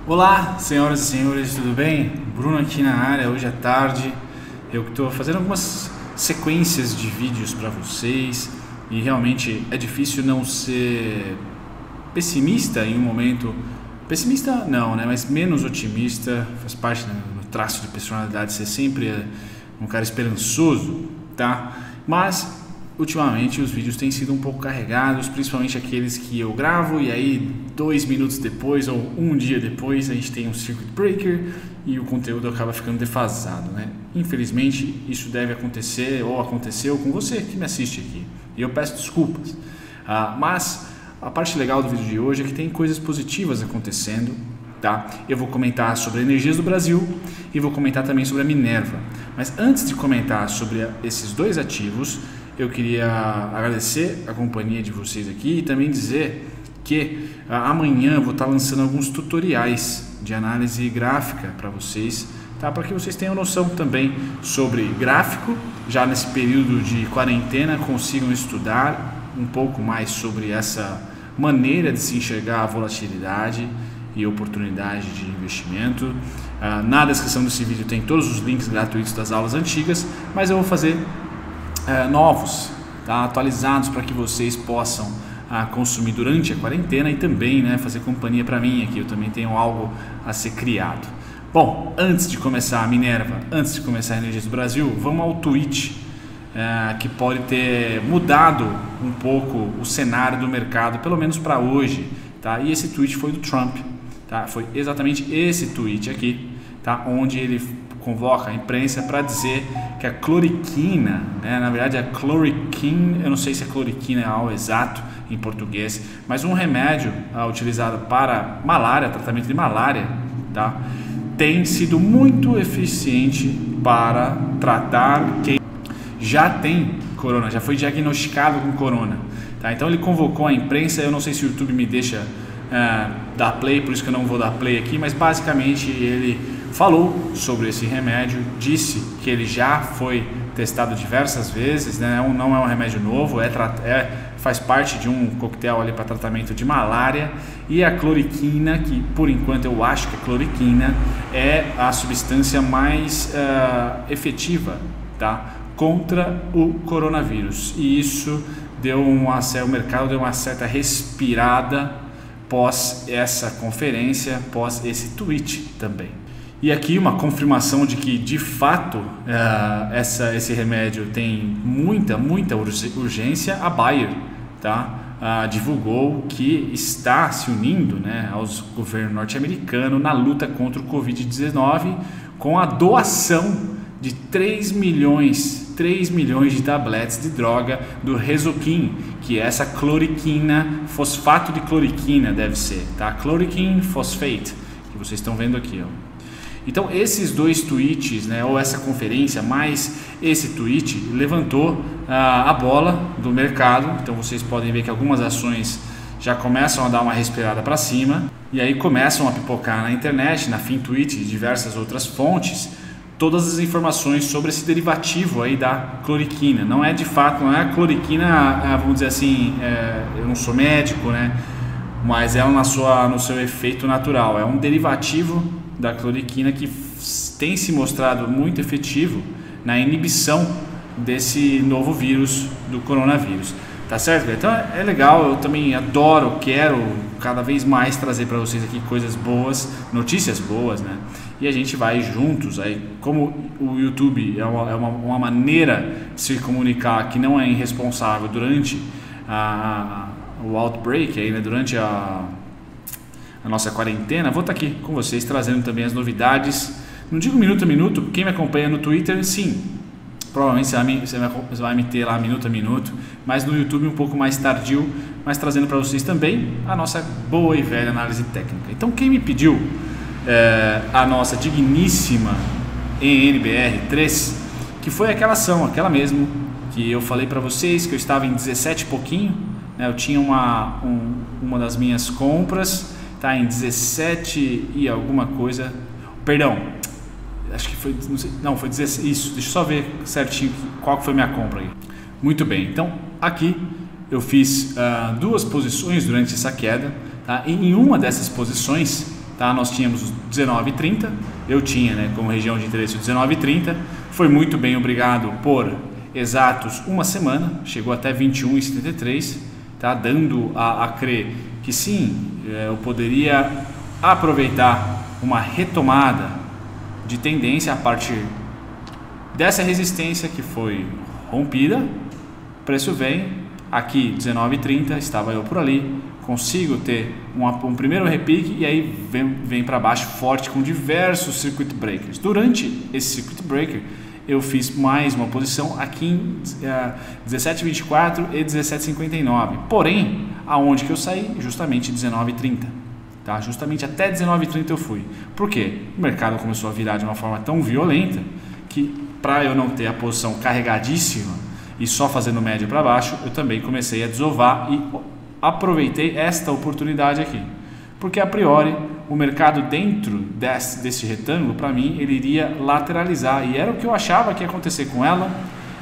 Olá, senhoras e senhores, tudo bem? Bruno aqui na área, hoje à tarde. Eu estou fazendo algumas sequências de vídeos para vocês e realmente é difícil não ser pessimista em um momento. Pessimista não, né? Mas menos otimista, faz parte do traço de personalidade ser sempre um cara esperançoso, tá? Mas ultimamente os vídeos têm sido um pouco carregados, principalmente aqueles que eu gravo e aí 2 minutos depois ou um dia depois a gente tem um circuit breaker e o conteúdo acaba ficando defasado, né? Infelizmente isso deve acontecer ou aconteceu com você que me assiste aqui e eu peço desculpas, mas a parte legal do vídeo de hoje é que tem coisas positivas acontecendo, tá? Eu vou comentar sobre Energias do Brasil e vou comentar também sobre a Minerva, mas antes de comentar sobre esses dois ativos eu queria agradecer a companhia de vocês aqui e também dizer que amanhã eu vou estar lançando alguns tutoriais de análise gráfica para vocês, tá? Para que vocês tenham noção também sobre gráfico, já nesse período de quarentena consigam estudar um pouco mais sobre essa maneira de se enxergar a volatilidade e oportunidade de investimento. Na descrição desse vídeo tem todos os links gratuitos das aulas antigas, mas eu vou fazer novos, tá? Atualizados para que vocês possam consumir durante a quarentena e também, né, fazer companhia para mim aqui. Eu também tenho algo a ser criado. Bom, antes de começar a Minerva, antes de começar a Energias do Brasil, vamos ao tweet que pode ter mudado um pouco o cenário do mercado, pelo menos para hoje, tá? E esse tweet foi do Trump, tá? Foi exatamente esse tweet aqui, tá? Onde ele convoca a imprensa para dizer que a cloriquina, né, na verdade a cloriquine, eu não sei se a cloriquina é algo exato em português, mas um remédio utilizado para malária, tratamento de malária, tá, tem sido muito eficiente para tratar quem já tem corona, já foi diagnosticado com corona, tá? Então ele convocou a imprensa, eu não sei se o YouTube me deixa dar play, por isso que eu não vou dar play aqui, mas basicamente ele falou sobre esse remédio, disse que ele já foi testado diversas vezes, né? Não é um remédio novo, faz parte de um coquetel ali para tratamento de malária, e a cloriquina, que por enquanto eu acho que a cloriquina é a substância mais efetiva, tá? Contra o coronavírus, e isso o mercado deu uma certa respirada pós essa conferência, pós esse tweet também. E aqui uma confirmação de que de fato esse remédio tem muita urgência. A Bayer, tá? Divulgou que está se unindo, né, aos governos norte-americanos na luta contra o Covid-19 com a doação de 3 milhões de tabletes de droga do Resoquin, que é essa cloriquina, fosfato de cloriquina deve ser, tá? Chloroquine phosphate, que vocês estão vendo aqui, ó. Então esses dois tweets, né, ou essa conferência mais esse tweet levantou a bola do mercado. Então vocês podem ver que algumas ações já começam a dar uma respirada para cima e aí começam a pipocar na internet, na FinTwit e diversas outras fontes, todas as informações sobre esse derivativo aí da cloriquina. Não é de fato, não é a cloriquina, vamos dizer assim, eu não sou médico, né, mas é no seu efeito natural, é um derivativo da cloriquina que tem se mostrado muito efetivo na inibição desse novo vírus do coronavírus, tá certo? Então é legal, eu também quero cada vez mais trazer para vocês aqui coisas boas, notícias boas, né? E a gente vai juntos, aí, como o YouTube é uma maneira de se comunicar que não é irresponsável durante o outbreak, aí, né? Durante a nossa quarentena, vou estar aqui com vocês trazendo também as novidades. Não digo minuto a minuto, quem me acompanha no Twitter, sim, provavelmente você vai me ter lá minuto a minuto, mas no YouTube um pouco mais tardio, mas trazendo para vocês também a nossa boa e velha análise técnica. Então quem me pediu a nossa digníssima ENBR3, que foi aquela mesmo que eu falei para vocês que eu estava em 17 e pouquinho, né? Eu tinha uma das minhas compras, tá em 17 e alguma coisa, perdão, acho que foi, não, foi 16, isso, deixa eu só ver certinho qual foi minha compra aí. Muito bem, então aqui eu fiz 2 posições durante essa queda, tá? E em uma dessas posições, tá? Nós tínhamos 19,30, eu tinha, né, como região de interesse 19,30, foi muito bem, obrigado, por exatos uma semana, chegou até 21,73, tá? Dando a crer que sim, eu poderia aproveitar uma retomada de tendência a partir dessa resistência que foi rompida. O preço vem aqui 19,30, estava eu por ali, consigo ter um primeiro repique e aí vem para baixo forte com diversos circuit breakers. Durante esse circuit breaker eu fiz mais uma posição aqui em 17,24 e 17,59, porém aonde que eu saí? Justamente 19,30, tá? Justamente até 19,30 eu fui. Por quê? O mercado começou a virar de uma forma tão violenta que, para eu não ter a posição carregadíssima e só fazendo médio para baixo, eu também comecei a desovar e aproveitei esta oportunidade aqui, porque a priori o mercado dentro desse retângulo, para mim, ele iria lateralizar, e era o que eu achava que ia acontecer com ela,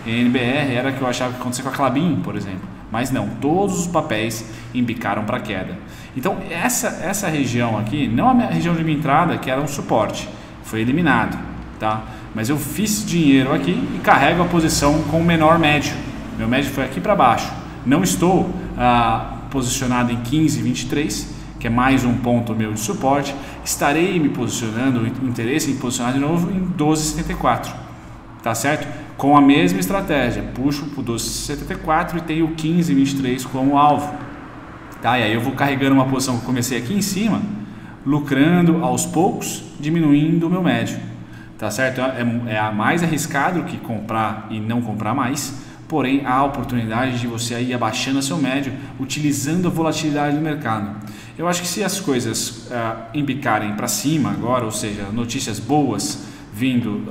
NBR, era o que eu achava que ia acontecer com a Klabin, por exemplo, mas não, todos os papéis embicaram para queda. Então essa região aqui, não a minha região de minha entrada, que era um suporte, foi eliminado, tá? Mas eu fiz dinheiro aqui e carrego a posição com o menor médio. Meu médio foi aqui para baixo. Não estou posicionado em 15,23, que é mais um ponto meu de suporte. Estarei me posicionando, interesse em posicionar de novo em 12,74, tá certo? Com a mesma estratégia, puxo para o 12,74 e tenho 15,23 como alvo, tá? E aí eu vou carregando uma posição que eu comecei aqui em cima, lucrando aos poucos, diminuindo o meu médio. Tá certo? É mais arriscado que comprar e não comprar mais, porém há a oportunidade de você ir abaixando seu médio, utilizando a volatilidade do mercado. Eu acho que se as coisas embicarem para cima agora, ou seja, notícias boas vindo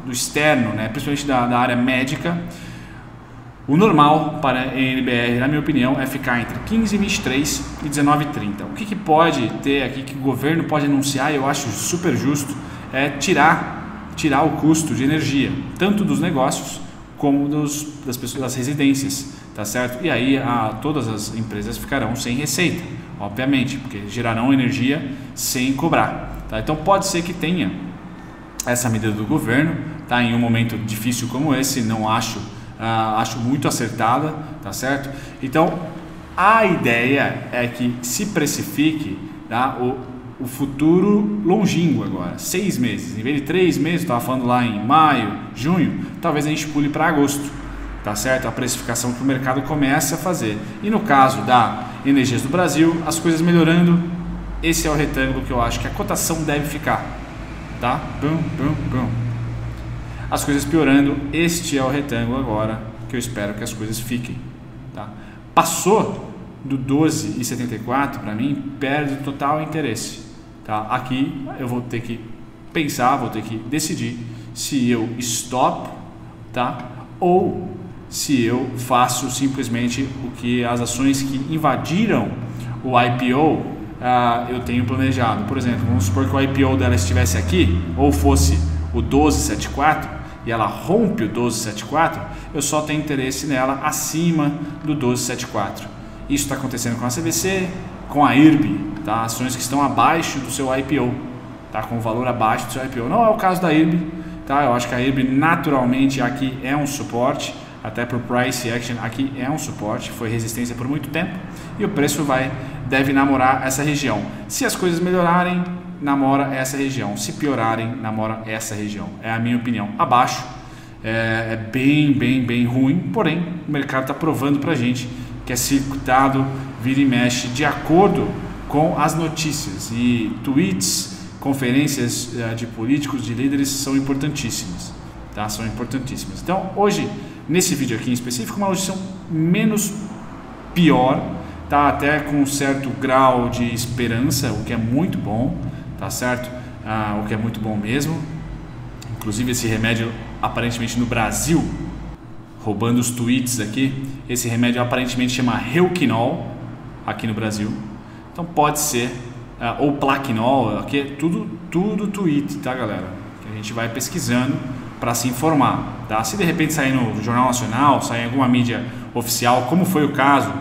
do externo, né, principalmente da área médica, o normal para a NBR, na minha opinião, é ficar entre 15,23 e 19,30. O que pode ter aqui, que o governo pode anunciar, eu acho super justo, é tirar o custo de energia, tanto dos negócios como das pessoas, das residências, tá certo? E aí todas as empresas ficarão sem receita, obviamente, porque gerarão energia sem cobrar, tá? Então pode ser que tenha essa medida do governo, tá? Em um momento difícil como esse, não acho muito acertada, tá certo? Então a ideia é que se precifique, tá, o futuro longínquo agora, 6 meses, em vez de 3 meses, estava falando lá em maio, junho, talvez a gente pule para agosto, tá certo? A precificação que o mercado começa a fazer. E no caso da Energias do Brasil, as coisas melhorando, esse é o retângulo que eu acho que a cotação deve ficar, tá? As coisas piorando, este é o retângulo agora que eu espero que as coisas fiquem, tá? Passou do 12,74, para mim, perde total interesse, tá? Aqui eu vou ter que pensar, vou ter que decidir se eu stop, tá? Ou se eu faço simplesmente o que as ações que invadiram o IPO eu tenho planejado. Por exemplo, vamos supor que o IPO dela estivesse aqui, ou fosse o 12,74, e ela rompe o 12,74, eu só tenho interesse nela acima do 12,74. Isso está acontecendo com a CVC, com a IRB, tá? Ações que estão abaixo do seu IPO, tá? Com o valor abaixo do seu IPO. Não é o caso da IRB, tá? Eu acho que a IRB naturalmente aqui é um suporte, até por price action aqui é um suporte, foi resistência por muito tempo e o preço deve namorar essa região. Se as coisas melhorarem, namora essa região. Se piorarem, namora essa região. É a minha opinião. Abaixo é bem ruim, porém o mercado está provando para a gente que é circuitado, vira e mexe de acordo com as notícias, e tweets, conferências de políticos, de líderes são importantíssimas, tá? São importantíssimas. Então hoje, nesse vídeo aqui em específico, uma notícia menos pior, tá? Até com um certo grau de esperança, o que é muito bom, tá certo? O que é muito bom mesmo. Inclusive esse remédio aparentemente no Brasil, roubando os tweets aqui, esse remédio aparentemente chama Reuquinol aqui no Brasil. Então pode ser, ou Plaquenol, aqui é tudo tweet, tá galera? Que a gente vai pesquisando para se informar, tá? Se de repente sair no Jornal Nacional, sair em alguma mídia oficial, como foi o caso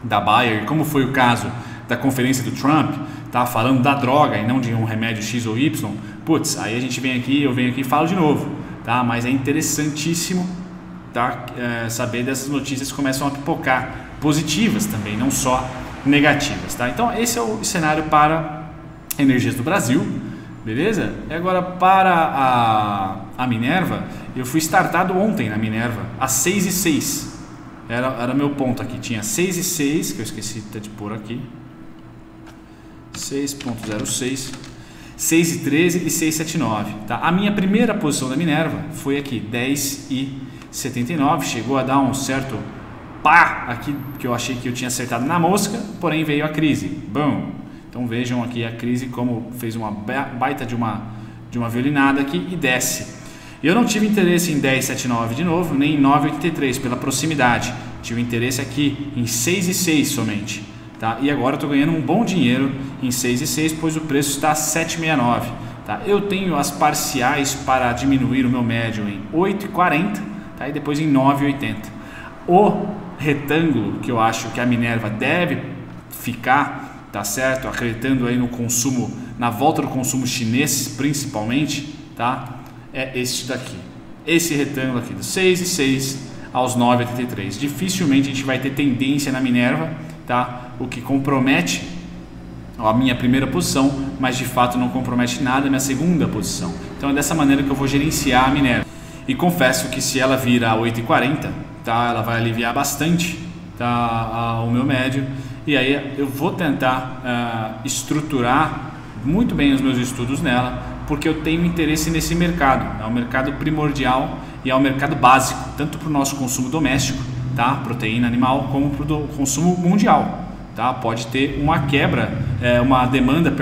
da Bayer, como foi o caso da conferência do Trump, tá falando da droga e não de um remédio X ou Y, putz, aí a gente eu venho aqui e falo de novo, tá? Mas é interessantíssimo, tá? Saber dessas notícias que começam a pipocar, positivas também, não só negativas, tá? Então esse é o cenário para Energias do Brasil, beleza? E agora para a Minerva, eu fui startado ontem na Minerva às 6h06, era meu ponto aqui, tinha 6h06, que eu esqueci de pôr aqui, 6.06, 6h13 e 6h79, tá? A minha primeira posição da Minerva foi aqui, 10h79, chegou a dar um certo pá aqui, que eu achei que eu tinha acertado na mosca, porém veio a crise, bom, então vejam aqui a crise como fez uma baita de uma violinada aqui e desce. Eu não tive interesse em 10,79 de novo, nem em 9,83 pela proximidade, tive interesse aqui em 6,6 somente, tá? E agora eu estou ganhando um bom dinheiro em 6,6, pois o preço está 7,69, tá? Eu tenho as parciais para diminuir o meu médio em 8,40, tá? E depois em 9,80. O retângulo que eu acho que a Minerva deve ficar, tá certo? Acreditando aí no consumo, na volta do consumo chinês principalmente, tá? É este daqui, esse retângulo aqui, dos 6,6 aos 9,83. Dificilmente a gente vai ter tendência na Minerva, tá? O que compromete a minha primeira posição, mas de fato não compromete nada a minha segunda posição. Então é dessa maneira que eu vou gerenciar a Minerva. E confesso que se ela vir a 8,40, tá? Ela vai aliviar bastante, tá? O meu médio. E aí eu vou tentar estruturar muito bem os meus estudos nela, porque eu tenho interesse nesse mercado. É um mercado primordial e é um mercado básico, tanto para o nosso consumo doméstico, tá? Proteína animal, como para o consumo mundial. Tá? Pode ter uma quebra, uma demanda,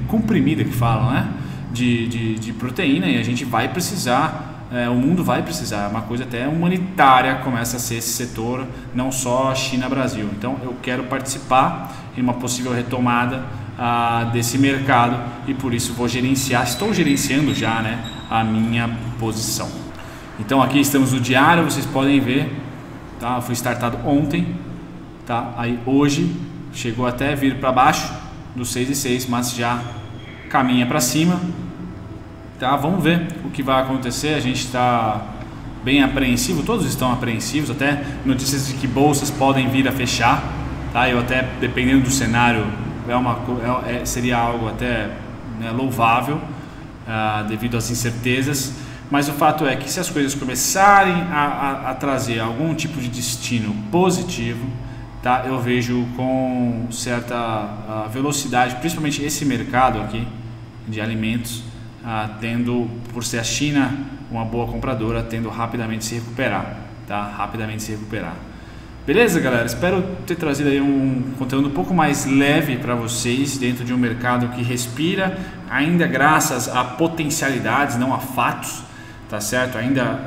comprimida que falam, né? de proteína, e a gente vai precisar. O mundo vai precisar, uma coisa até humanitária começa a ser esse setor, não só China-Brasil. Então eu quero participar em uma possível retomada desse mercado e por isso estou gerenciando já, né, a minha posição. Então aqui estamos no diário, vocês podem ver, tá? Eu fui startado ontem, tá? Aí hoje chegou até vir para baixo dos 6,6, mas já caminha para cima. Tá, vamos ver o que vai acontecer. A gente está bem apreensivo, todos estão apreensivos, até notícias de que bolsas podem vir a fechar, tá? Eu até, dependendo do cenário, seria algo até, né, louvável, devido às incertezas, mas o fato é que se as coisas começarem a trazer algum tipo de destino positivo, tá? Eu vejo com certa velocidade, principalmente esse mercado aqui de alimentos, tendo, por ser a China uma boa compradora, tendo rapidamente se recuperar, tá? Rapidamente se recuperar. Beleza, galera? Espero ter trazido aí um conteúdo um pouco mais leve para vocês dentro de um mercado que respira, ainda graças a potencialidades, não a fatos, tá certo? Ainda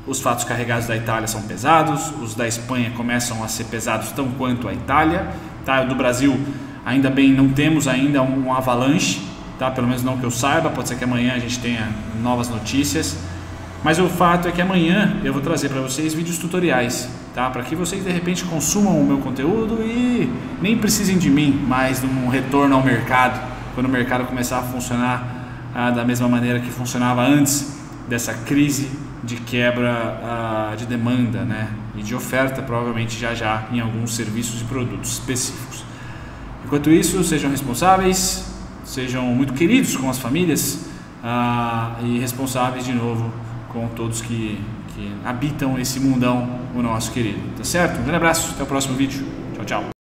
os fatos carregados da Itália são pesados, os da Espanha começam a ser pesados tão quanto a Itália, tá? Do Brasil, ainda bem, não temos ainda um avalanche, tá? Pelo menos não que eu saiba, pode ser que amanhã a gente tenha novas notícias, mas o fato é que amanhã eu vou trazer para vocês vídeos tutoriais, tá? Para que vocês de repente consumam o meu conteúdo e nem precisem de mim, mas de um retorno ao mercado, quando o mercado começar a funcionar da mesma maneira que funcionava antes dessa crise de quebra de demanda, né? E de oferta, provavelmente já em alguns serviços e produtos específicos. Enquanto isso, sejam responsáveis, sejam muito queridos com as famílias e responsáveis de novo com todos que habitam esse mundão, o nosso querido, tá certo? Um grande abraço, até o próximo vídeo, tchau, tchau.